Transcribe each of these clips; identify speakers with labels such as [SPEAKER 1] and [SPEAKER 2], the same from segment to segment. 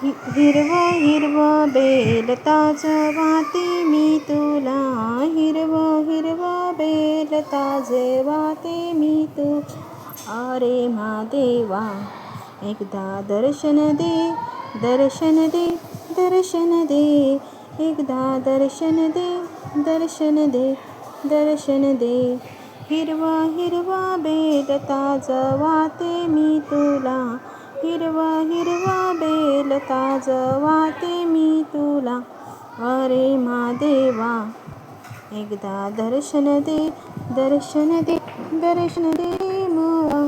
[SPEAKER 1] हिरवं हिरवं बेल ताजं वाहते मी तुला, हिरवं हिरवं बेल ताजं वाहते मी तू. अरे महादेवा एकदा दर्शन दे, दर्शन दे, दर्शन दे. एकदा दर्शन दे, दर्शन दे, दर्शन दे. हिरवं हिरवं बेल ताजं वाहते मी तुला, हिरवं हिरवं बेल ताजं वाहते मी तुला. अरे महादेवा एकदा दर्शन दे, दर्शन दे, दर्शन दे मला.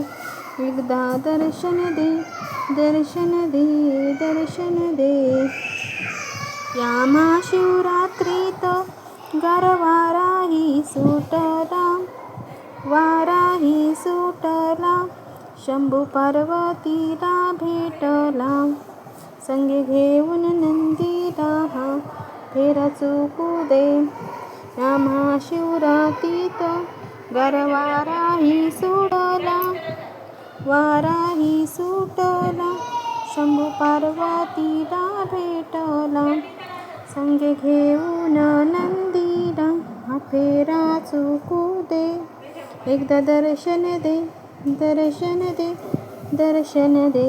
[SPEAKER 1] एकदा दर्शन दे, दर्शन दे, दर्शन दे. या महाशिवरात्रीत गारवाराही सुटला, वाराही सुटला. शंभू पार्वतीला भेटला, संगे घेऊन नंदीला हा फेरा चुकू दे. या महाशिवरात्रीत गारवाराही सुटला, वाराही सुटला. शंभू पार्वतीला भेटला, संगे घेऊन नंदीला हा फेरा चुकू दे. एकदा दर्शन दे, दर्शन दे, दर्शन दे.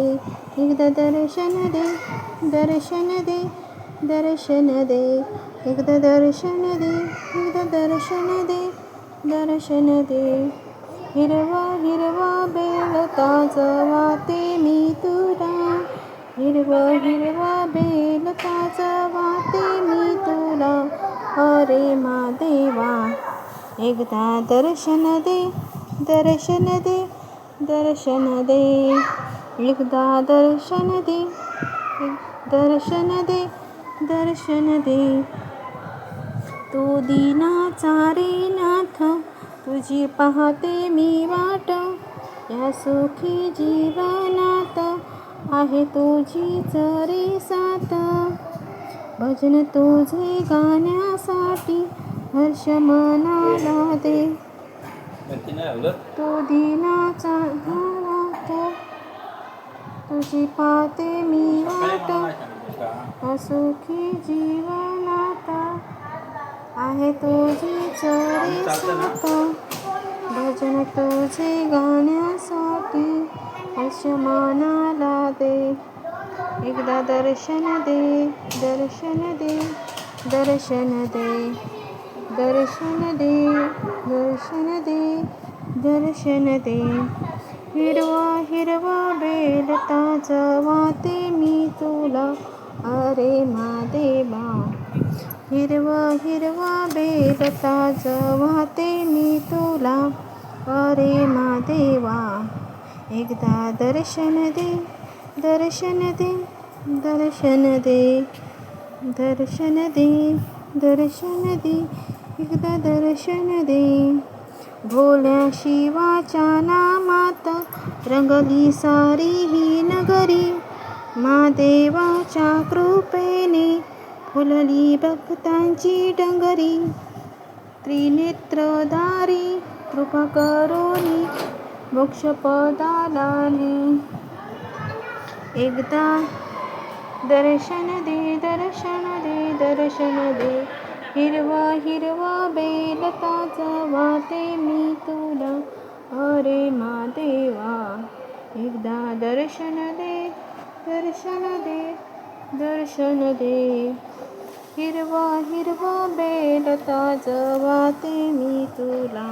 [SPEAKER 1] एकदा दर्शन दे, दर्शन दे, दर्शन दे. एकदा दर्शन दे, एकदा दर्शन दे, दर्शन दे. हिरवं हिरवं बेल ताजं वाहते मी तुला, हिरवं हिरवं बेल ताजं वाहते मी तुला. अरे महादेवा एकदा दर्शन दे, दर्शन दे, दर्शन दे. एकदा दर्शन दे, दर्शन दे, दर्शन दे. तू दीनाचा रे नाथ, तुझी पाहते मी वाट. या सुखी जीवनात आहे तुझीच रे साथ. भजन तुझे गाण्यासाठी हर्ष मनाला दे. तू दीनाचा नाथ, तुझी पाहते मी वाट. असुखी जीवनात आहे तुझीच रे साथ. भजन तुझे गाण्यासाठी हर्ष मनाला दे. एकदा दर्शन दे, दर्शन दे, दर्शन दे, दर्शन दे, दर्शन दे, दर्शन दे. हिरवं हिरवं बेल ताजं वाहते मी तुला. अरे महादेवा हिरवं हिरवं बेल ताजं वाहते मी तुला. अरे महादेवा एकदा दर्शन दे, दर्शन दे, दर्शन दे, दर्शन दे, दर्शन दे. एकदा दर्शन दे. भोल्या शिवाच्या नामात रंगली सारी ही नगरी. महादेवाच्या कृपेने फुलली भक्तांची डंगरी. त्रिनेत्रधारी कृपा करोनी मोक्षपदाला ने. एकदा दर्शन दे, दर्शन दे, दर्शन दे. हिरवं हिरवं बेल ताजं वाहते मी तुला. अरे महादेवा एकदा दर्शन दे, दर्शन दे, दर्शन दे. हिरवं हिरवं बेल ताजं वाहते मी तुला.